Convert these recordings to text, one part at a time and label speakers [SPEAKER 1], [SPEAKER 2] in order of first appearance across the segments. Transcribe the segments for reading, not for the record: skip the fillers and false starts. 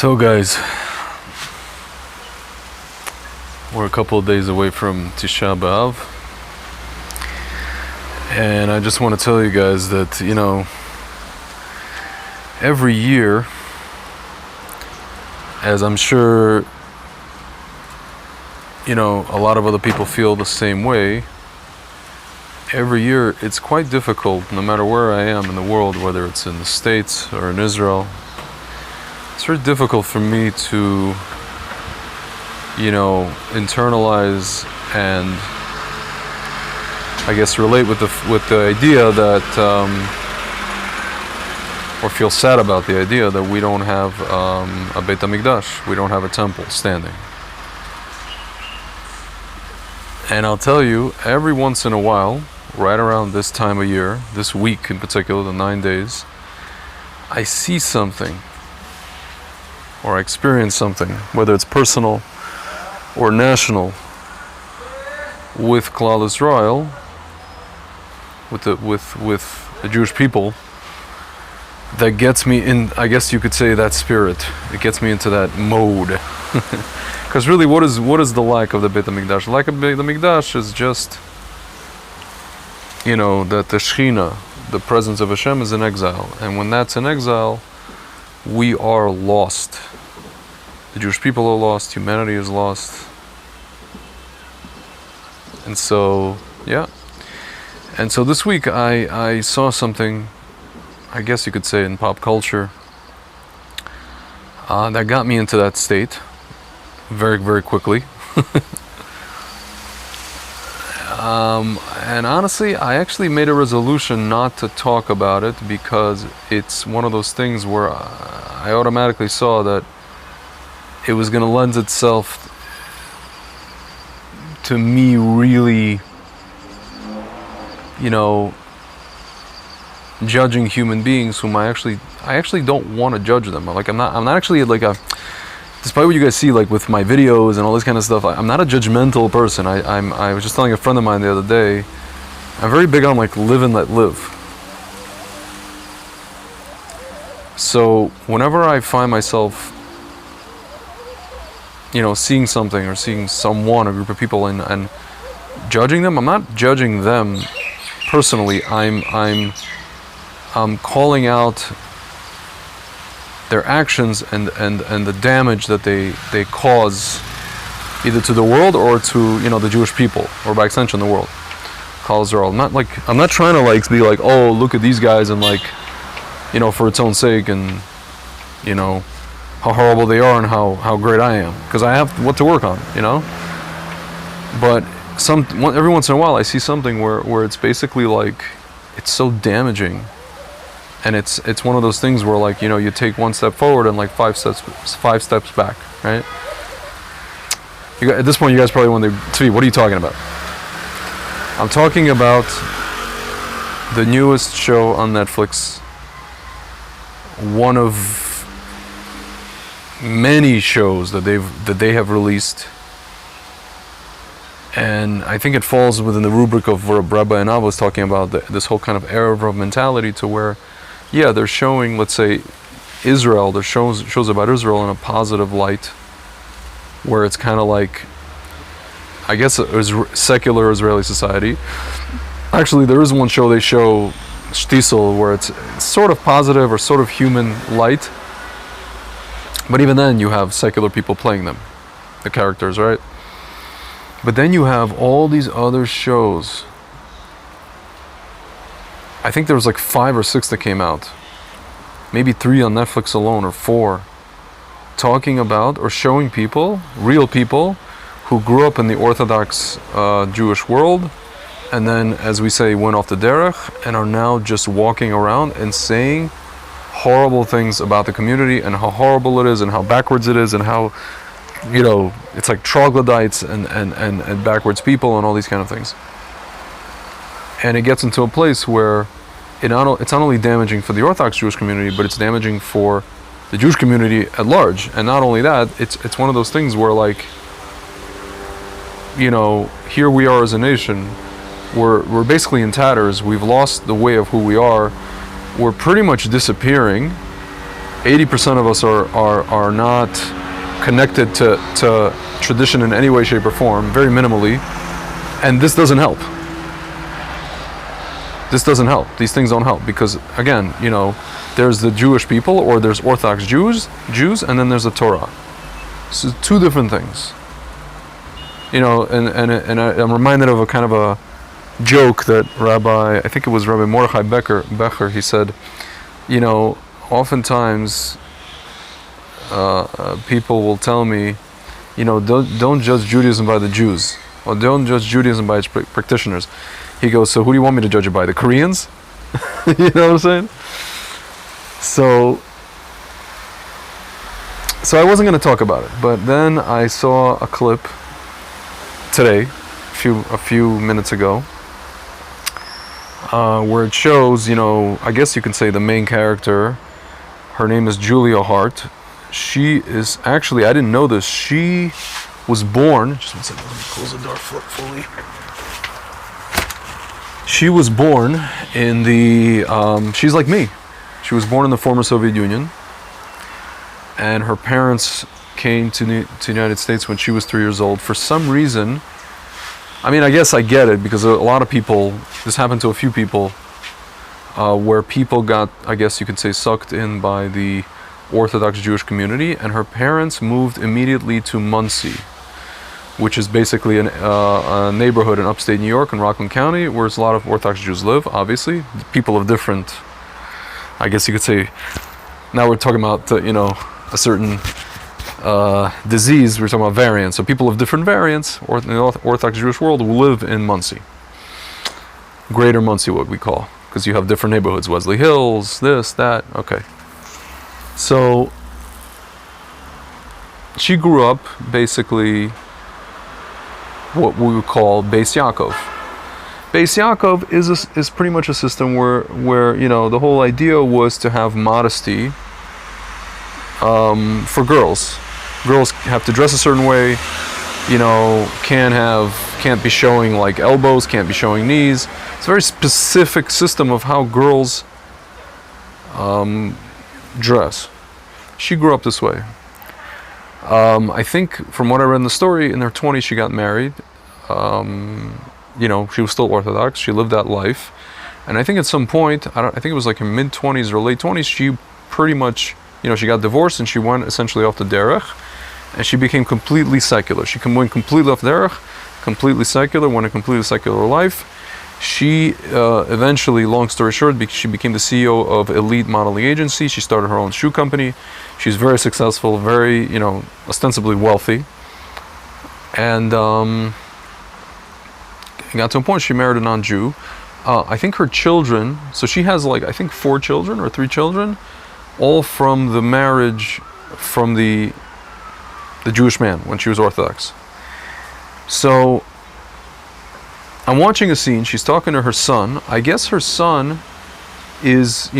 [SPEAKER 1] So guys, we're a couple of days away from Tisha B'Av, and I just want to tell you guys that, every year, as I'm sure, a lot of other people feel the same way, every year it's quite difficult, no matter where I am in the world, whether it's in the States or in Israel. It's very difficult for me to, internalize and I guess relate with the idea that, or feel sad about the idea that we don't have a Beit HaMikdash, we don't have a temple standing. And I'll tell you, every once in a while, right around this time of year, this week in particular, the 9 days, I see something, or I experience something, whether it's personal or national, with Klal Yisrael, with the Jewish people, that gets me in, I guess you could say, that spirit. It gets me into that mode. Because really, what is the lack of the Beit HaMikdash? The lack of Beit HaMikdash is just, that the Shechina, the presence of Hashem, is in exile. And when that's in exile, we are lost. The Jewish people are lost, humanity is lost. And so, yeah. And so this week I saw something, I guess you could say, in pop culture, that got me into that state very, very quickly. And honestly, I actually made a resolution not to talk about it, because it's one of those things where I automatically saw that it was going to lend itself to me really, judging human beings whom I actually don't want to judge them. I'm not actually despite what you guys see with my videos and all this kind of stuff, I'm not a judgmental person. I was just telling a friend of mine the other day, I'm very big on live and let live. So whenever I find myself seeing something or seeing someone, a group of people, and judging them, I'm not judging them personally. I'm calling out their actions and the damage that they cause, either to the world or to the Jewish people, or by extension the world. I'm not trying to be oh, look at these guys and for its own sake, and how horrible they are and how great I am, because I have what to work on, But every once in a while I see something where it's basically it's so damaging, and it's one of those things where you take one step forward and five steps back, right? At this point you guys probably wonder, Tzvi, what are you talking about? I'm talking about the newest show on Netflix, one of many shows that they have released, and I think it falls within the rubric of what Rabbi and I was talking about, this whole kind of Erev mentality, to where, they're showing, let's say, Israel. There's shows about Israel in a positive light, where it's kind of I guess, a secular Israeli society. Actually, there is one show they show, Shtisel, where it's sort of positive or sort of human light. But even then, you have secular people playing them, the characters, right? But then you have all these other shows. I think there was 5 or 6 that came out. Maybe 3 on Netflix alone, or 4. Talking about or showing people, real people, who grew up in the Orthodox Jewish world, and then, as we say, went off the derech, and are now just walking around and saying horrible things about the community, and how horrible it is, and how backwards it is, and how it's like troglodytes and backwards people and all these kind of things. And it gets into a place where it's not only damaging for the Orthodox Jewish community, but it's damaging for the Jewish community at large. And not only that, it's one of those things where here we are as a nation, we're basically in tatters. We've lost the way of who we are. We're pretty much disappearing. 80% of us are not connected to tradition in any way, shape, or form, very minimally, and this doesn't help. This doesn't help. These things don't help because, again, there's the Jewish people, or there's Orthodox Jews, and then there's the Torah. So two different things. And I'm reminded of a kind of a joke that I think it was Rabbi Mordechai Becher, he said, oftentimes people will tell me, don't judge Judaism by the Jews, or don't judge Judaism by its practitioners. He goes, so who do you want me to judge it by? The Koreans? You know what I'm saying? So I wasn't going to talk about it, but then I saw a clip today, a few minutes ago, where it shows, I guess you can say the main character. Her name is Julia Haart. She is actually, I didn't know this, she was born, just one second, let me close the door fully. She was born in she's like me. She was born in the former Soviet Union, and her parents came to the United States when she was 3 years old. For some reason, I guess I get it, because a lot of people, this happened to a few people, where people got, I guess you could say, sucked in by the Orthodox Jewish community, and her parents moved immediately to Muncie, which is basically a neighborhood in upstate New York in Rockland County, where a lot of Orthodox Jews live, obviously. People of different, I guess you could say, now we're talking about, a certain disease, we're talking about variants. So people of different variants, or in the Orthodox Jewish world, who live in Muncie. Greater Muncie, what we call, because you have different neighborhoods, Wesley Hills, this, that, okay. So she grew up basically what we would call Beis Yaakov. Beis Yaakov is pretty much a system where the whole idea was to have modesty for girls. Girls have to dress a certain way, can't be showing like elbows, can't be showing knees. It's a very specific system of how girls dress. She grew up this way. I think from what I read in the story, in her 20s she got married. She was still Orthodox. She lived that life. And I think at some point, I think it was like her mid-20s or late 20s, she pretty much, she got divorced and she went essentially off the derech. And she became completely secular. She went completely off derech, completely secular, went a completely secular life. She eventually, long story short, she became the CEO of Elite Modeling Agency. She started her own shoe company. She's very successful, very, ostensibly wealthy. And it got to a point she married a non-Jew. I think her children, so she has 4 children or 3 children, all from the marriage from the Jewish man when she was Orthodox. So I'm watching a scene, she's talking to her son. I guess her son is,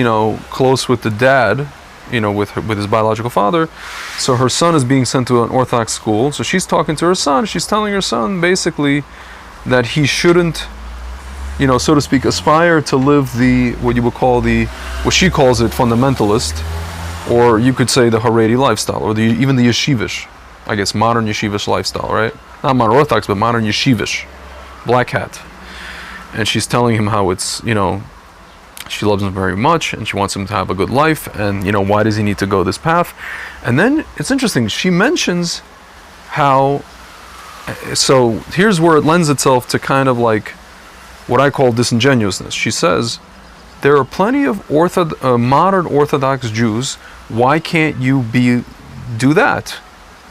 [SPEAKER 1] close with the dad, with his biological father. So her son is being sent to an Orthodox school. So she's talking to her son. She's telling her son basically that he shouldn't, so to speak, aspire to live what you would call what she calls it, fundamentalist, or you could say the Haredi lifestyle, or even the yeshivish, I guess, modern yeshivish lifestyle, right? Not modern Orthodox, but modern yeshivish, black hat. And she's telling him how it's, she loves him very much and she wants him to have a good life, and why does he need to go this path? And then it's interesting, she mentions how, so here's where it lends itself to kind of like what I call disingenuousness. She says, there are plenty of modern Orthodox Jews, why can't you do that?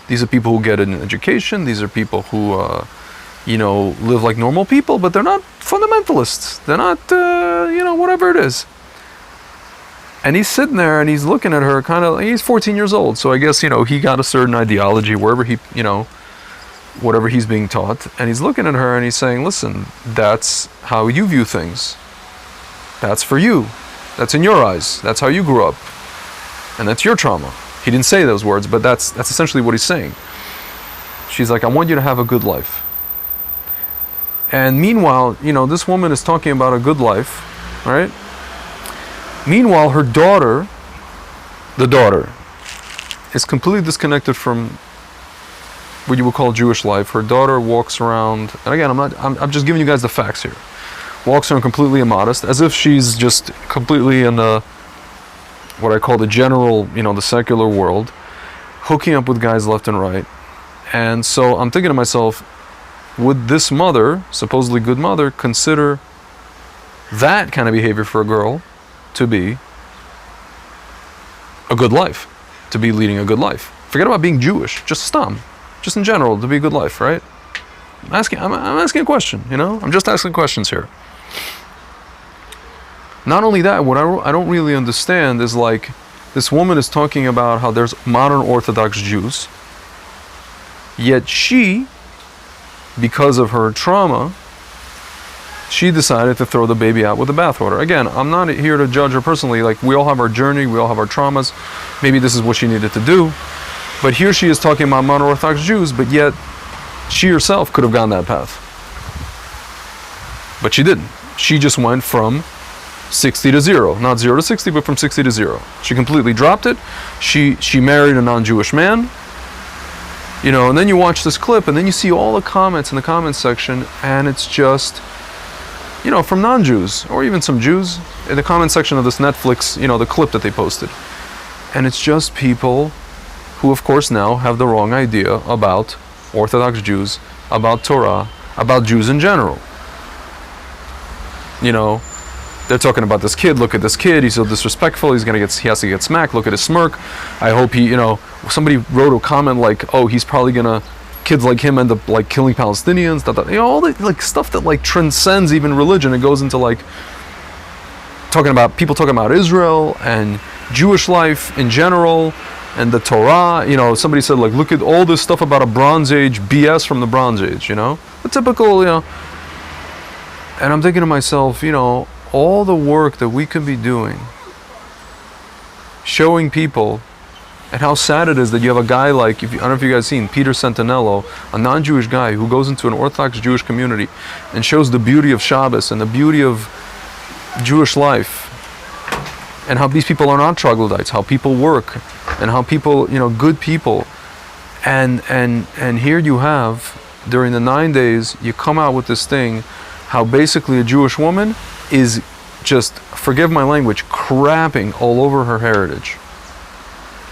[SPEAKER 1] These are people who get an education, these are people who live like normal people, but they're not fundamentalists. They're not, whatever it is. And he's sitting there and he's looking at her he's 14 years old. So I guess, he got a certain ideology wherever he, whatever he's being taught. And he's looking at her and he's saying, listen, that's how you view things. That's for you. That's in your eyes. That's how you grew up. And that's your trauma. He didn't say those words, but that's essentially what he's saying. She's like, I want you to have a good life. And meanwhile, this woman is talking about a good life, right? Meanwhile, her daughter, the daughter, is completely disconnected from what you would call Jewish life. Her daughter walks around, and again, I'm just giving you guys the facts here. Walks around completely immodest, as if she's just completely in the, what I call the general, the secular world, hooking up with guys left and right. And so I'm thinking to myself, would this mother, supposedly good mother, consider that kind of behavior for a girl to be a good life, to be leading a good life? Forget about being Jewish, just stam, just in general, to be a good life, right? I'm asking a question, I'm just asking questions here. Not only that, what I don't really understand is, like, this woman is talking about how there's modern Orthodox Jews, yet she, because of her trauma, she decided to throw the baby out with the bathwater. Again, I'm not here to judge her personally. Like, we all have our journey, we all have our traumas. Maybe this is what she needed to do. But here she is talking about modern Orthodox Jews, but yet she herself could have gone that path. But she didn't. She just went from 60 to 0. Not 0 to 60, but from 60 to 0. She completely dropped it. She married a non-Jewish man. And then you watch this clip, and then you see all the comments in the comments section, and it's just, from non-Jews, or even some Jews, in the comment section of this Netflix, the clip that they posted. And it's just people who, of course, now have the wrong idea about Orthodox Jews, about Torah, about Jews in general. They're talking about this kid. Look at this kid. He's so disrespectful. He has to get smacked. Look at his smirk. I hope somebody wrote a comment like, oh, he's probably gonna, kids like him end up like killing Palestinians. All the like stuff that like transcends even religion. It goes into like people talking about Israel and Jewish life in general and the Torah. Somebody said, like, look at all this stuff about a Bronze Age BS from the Bronze Age. The typical, And I'm thinking to myself, all the work that we could be doing, showing people, and how sad it is that you have a guy like, I don't know if you guys seen Peter Santinello, a non-Jewish guy who goes into an Orthodox Jewish community and shows the beauty of Shabbos and the beauty of Jewish life, and how these people are not troglodytes, how people work, and how people, good people, and here you have, during the 9 days, you come out with this thing, how basically a Jewish woman is just, forgive my language, crapping all over her heritage,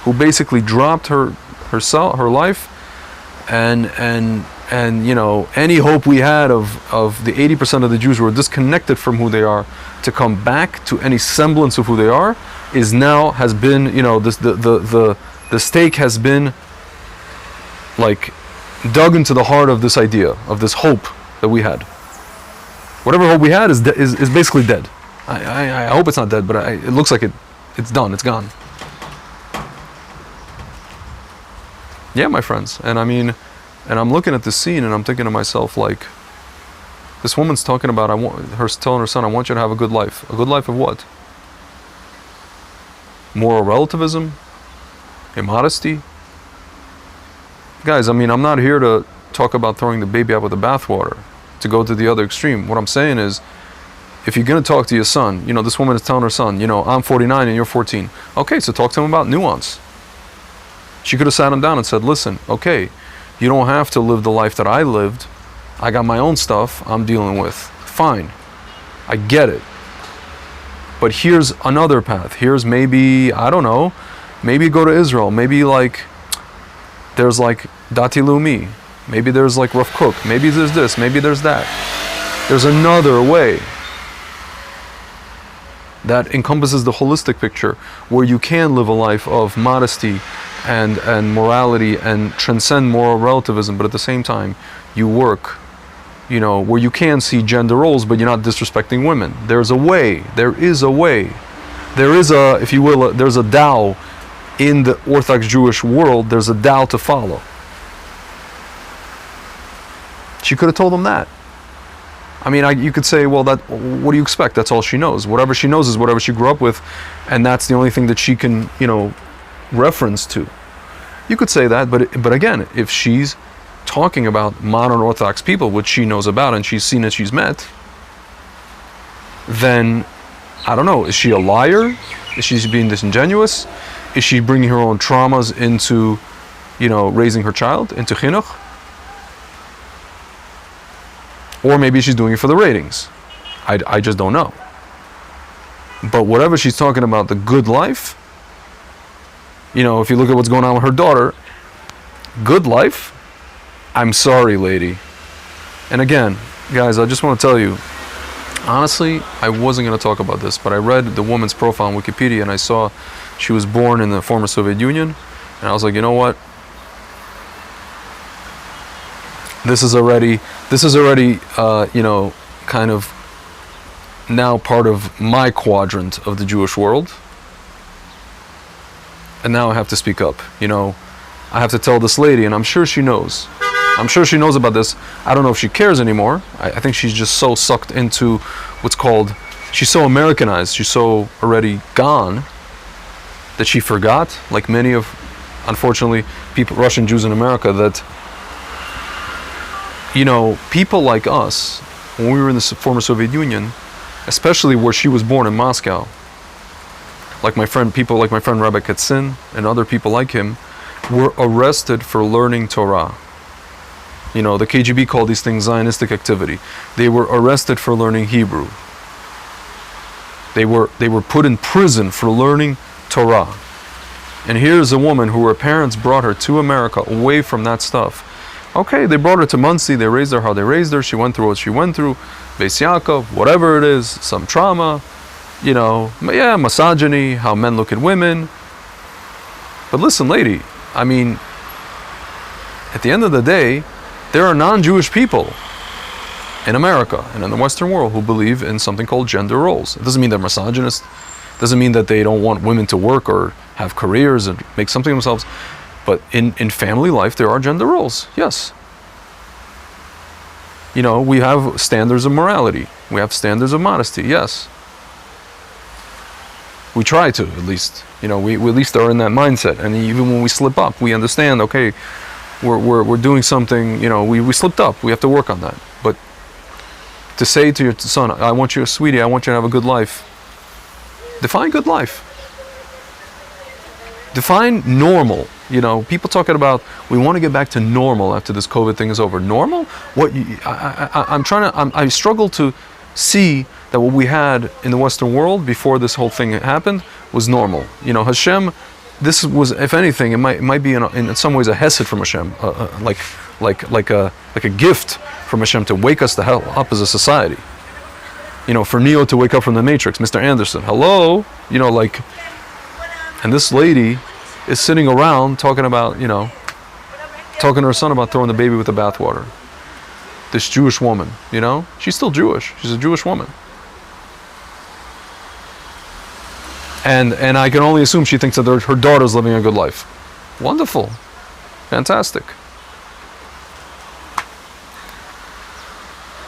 [SPEAKER 1] who basically dropped her life, and any hope we had of the 80% of the Jews who are disconnected from who they are to come back to any semblance of who they are has been the stake has been like dug into the heart of this idea, of this hope that we had. Whatever hope we had is basically dead. I hope it's not dead, but it looks like it's done. It's gone. Yeah, my friends. And I'm looking at this scene and I'm thinking to myself, like, this woman's talking about telling her son, I want you to have a good life. A good life of what? Moral relativism? Immodesty? Guys, I'm not here to talk about throwing the baby out with the bathwater, to go to the other extreme. What I'm saying is, if you're going to talk to your son, this woman is telling her son, I'm 49 and you're 14. Okay, so talk to him about nuance. She could have sat him down and said, listen, okay, you don't have to live the life that I lived. I got my own stuff I'm dealing with. Fine. I get it. But here's another path. Here's maybe, I don't know, maybe go to Israel. Maybe there's Dati Leumi. Maybe there's Rav Kook. Maybe there's this. Maybe there's that. There's another way that encompasses the holistic picture, where you can live a life of modesty and morality and transcend moral relativism, but at the same time you work, where you can see gender roles, but you're not disrespecting women. There's a way. There is a way. There is a, if you will, there's a Tao in the Orthodox Jewish world. There's a Tao to follow. She could have told him that. You could say, well, what do you expect? That's all she knows. Whatever she knows is whatever she grew up with, and that's the only thing that she can, reference to. You could say that, but again, if she's talking about modern Orthodox people, which she knows about and she's seen and she's met, then I don't know. Is she a liar? Is she being disingenuous? Is she bringing her own traumas into, raising her child, into chinuch? Or maybe she's doing it for the ratings. I just don't know. But whatever she's talking about, the good life, if you look at what's going on with her daughter, good life, I'm sorry, lady. And again, guys, I just want to tell you, honestly, I wasn't going to talk about this, but I read the woman's profile on Wikipedia and I saw she was born in the former Soviet Union, and I was like, you know what? This is already, kind of now part of my quadrant of the Jewish world. And now I have to speak up. I have to tell this lady, and I'm sure she knows. I'm sure she knows about this. I don't know if she cares anymore. I think she's just so sucked into what's called, she's so Americanized, she's so already gone that she forgot, like many of, unfortunately, Russian Jews in America, that, people like us, when we were in the former Soviet Union, especially where she was born in Moscow, people like my friend Rabbi Katzin and other people like him, were arrested for learning Torah. The KGB called these things Zionistic activity. They were arrested for learning Hebrew. They were put in prison for learning Torah. And here's a woman who her parents brought her to America away from that stuff. Okay, they brought her to Muncie, they raised her how they raised her, she went through what she went through, Beis Yaakov, whatever it is, some trauma, misogyny, how men look at women. But listen, lady, at the end of the day, there are non-Jewish people in America and in the Western world who believe in something called gender roles. It doesn't mean they're misogynist. It doesn't mean that they don't want women to work or have careers and make something of themselves. But in family life, there are gender roles, yes. We have standards of morality. We have standards of modesty, yes. We try to, at least. We at least are in that mindset. And even when we slip up, we understand, okay, we're doing something, we slipped up. We have to work on that. But to say to your son, I want you, sweetie, I want you to have a good life. Define good life. Define normal. People talking about, we want to get back to normal after this COVID thing is over. Normal? What? I struggle to see that what we had in the Western world before this whole thing happened was normal. Hashem, this was, if anything, it might be in some ways a hesed from Hashem, like a gift from Hashem to wake us the hell up as a society. For Neo to wake up from the Matrix, Mr. Anderson, hello, and this lady is sitting around talking about, talking to her son about throwing the baby with the bathwater. This Jewish woman, she's still Jewish. She's a Jewish woman. And I can only assume she thinks that her daughter's living a good life. Wonderful. Fantastic.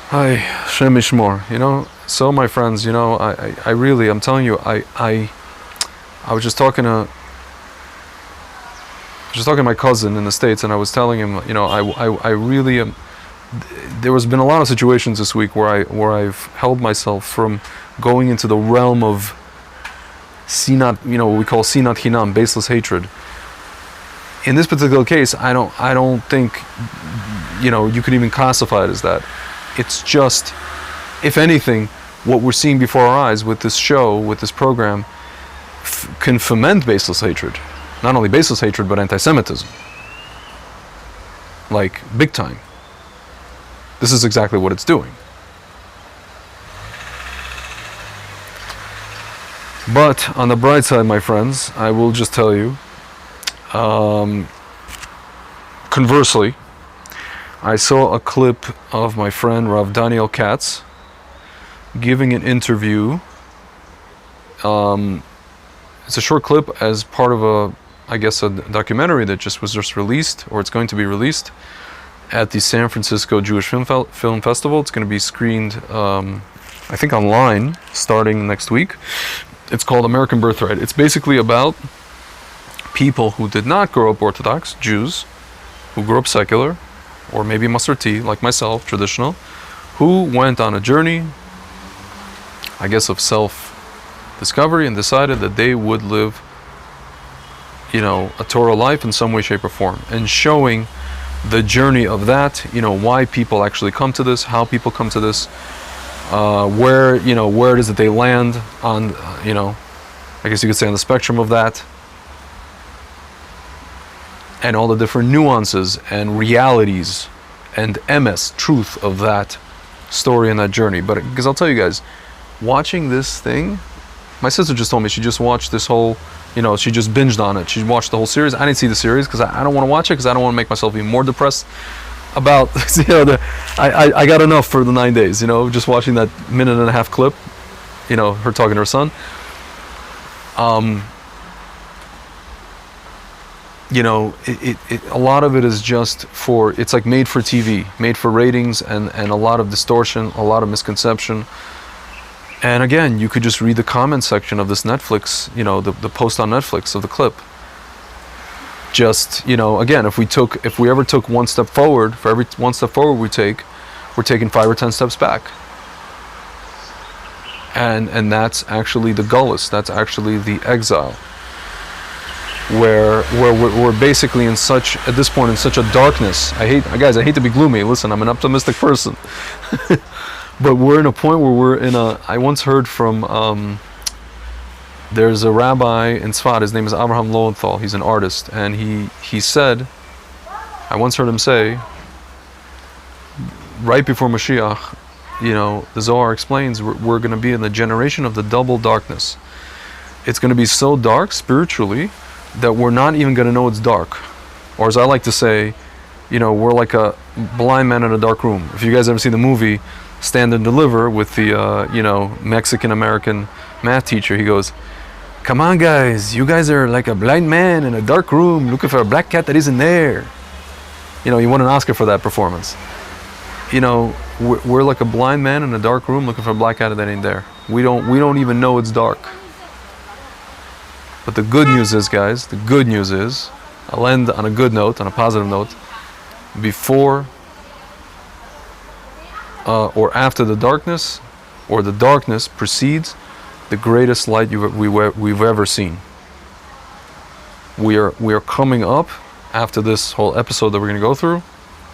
[SPEAKER 1] Hi, Shem Mishmor. So my friends, I really, I'm telling you, I was just talking to my cousin in the States, and I was telling him, I really am. There has been a lot of situations this week where I've held myself from going into the realm of sinat, what we call sinat hinam, baseless hatred. In this particular case, I don't think, you could even classify it as that. It's just, if anything, what we're seeing before our eyes with this show, with this program, can foment baseless hatred. Not only baseless hatred, but anti-Semitism. Like, big time. This is exactly what it's doing. But, on the bright side, my friends, I will just tell you, conversely, I saw a clip of my friend Rav Daniel Katz giving an interview. It's a short clip as part of a documentary that was just released, or it's going to be released at the San Francisco Jewish Film Festival. It's going to be screened, I think, online starting next week. It's called American Birthright. It's basically about people who did not grow up Orthodox, Jews, who grew up secular, or maybe Masorti, like myself, traditional, who went on a journey, I guess, of self-discovery and decided that they would live a Torah life in some way, shape, or form, and showing the journey of that, why people actually come to this, how people come to this, where it is that they land on, I guess you could say on the spectrum of that, and all the different nuances and realities and emes, truth of that story and that journey. But because I'll tell you guys, watching this thing, my sister just told me she just watched this whole, she just binged on it. She watched the whole series. I didn't see the series because I don't want to watch it because I don't want to make myself even more depressed about, I got enough for the 9 days, just watching that 1.5-minute clip, her talking to her son. A lot of it is just it's like made for TV, made for ratings, and a lot of distortion, a lot of misconception. And again, you could just read the comment section of this Netflix, the post on Netflix of the clip. Just, again, if we ever took one step forward, for every one step forward we take, we're taking 5 or 10 steps back. And that's actually the gullus, that's actually the exile. Where we're basically at this point in such a darkness. I hate to be gloomy. Listen, I'm an optimistic person. But we're in a point where I once heard from, there's a rabbi in Tzfat, his name is Abraham Lowenthal, he's an artist, and he said, I once heard him say, right before Mashiach, the Zohar explains, we're going to be in the generation of the double darkness. It's going to be so dark spiritually that we're not even going to know it's dark. Or as I like to say, we're like a blind man in a dark room. If you guys ever see the movie Stand and Deliver with the, Mexican-American math teacher, he goes, come on guys, you guys are like a blind man in a dark room looking for a black cat that isn't there. He won an Oscar for that performance. We're like a blind man in a dark room looking for a black cat that ain't there. We don't even know it's dark. But the good news is, guys, I'll end on a good note, on a positive note, before or after the darkness, or the darkness precedes the greatest light we've ever seen. We are coming up after this whole episode that we're going to go through,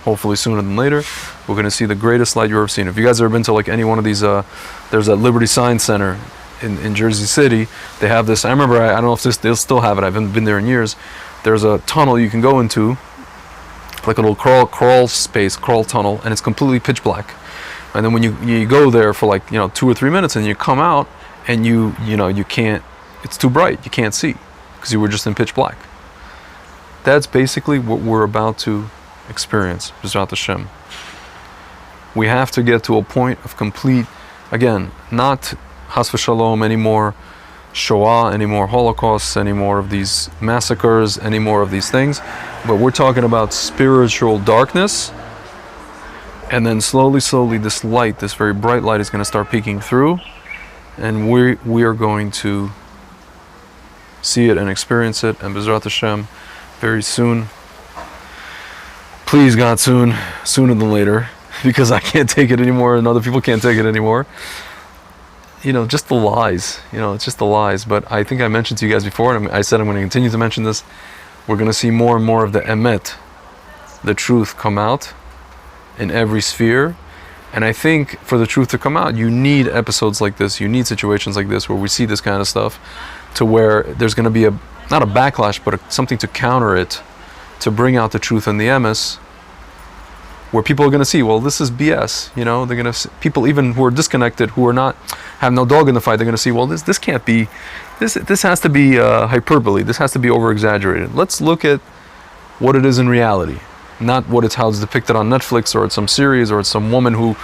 [SPEAKER 1] hopefully sooner than later. We're going to see the greatest light you've ever seen. If you guys have ever been to like any one of these, there's that Liberty Science Center in Jersey City. They have this, I remember, I don't know if they'll still have it, I haven't been there in years. There's a tunnel you can go into, like a little crawl tunnel, and it's completely pitch black. And then when you go there for like 2 or 3 minutes, and you come out, and you can't, it's too bright, you can't see because you were just in pitch black. That's basically what we're about to experience, B'ezrat Hashem. We have to get to a point of complete, again, not Has v'Shalom anymore, Shoah anymore, Holocausts anymore, of these massacres, any more of these things, but we're talking about spiritual darkness. And then slowly, this light, this very bright light, is going to start peeking through, and we are going to see it and experience it, and B'ezrat Hashem, very soon. Please God, sooner than later, because I can't take it anymore, and other people can't take it anymore. Just the lies. It's just the lies. But I think I mentioned to you guys before, and I said I'm going to continue to mention this. We're going to see more and more of the emet, the truth, come out in every sphere. And I think for the truth to come out, you need episodes like this, you need situations like this where we see this kind of stuff, to where there's going to be not a backlash, but something to counter it, to bring out the truth and the emes, where people are going to see, well, this is BS. They're going to, people even who are disconnected, who are not, have no dog in the fight, they're going to see, well, this can't be, this has to be hyperbole, this has to be over exaggerated. Let's look at what it is in reality. Not how it's depicted on Netflix, or it's some series, or it's some woman who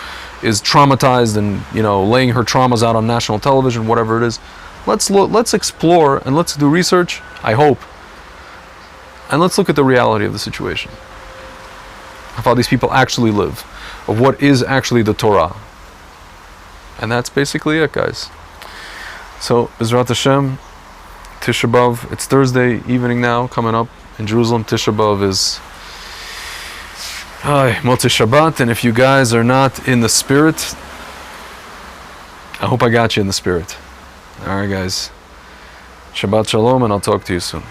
[SPEAKER 1] is traumatized and laying her traumas out on national television, whatever it is. Let's explore and let's do research, I hope, and let's look at the reality of the situation, of how these people actually live, of what is actually the Torah. And that's basically it, guys. So B'ezrat Hashem, Tisha B'Av, it's Thursday evening now, coming up in Jerusalem. Tisha B'Av is Motzei Shabbat, and if you guys are not in the spirit, I hope I got you in the spirit. Alright guys, Shabbat Shalom, and I'll talk to you soon.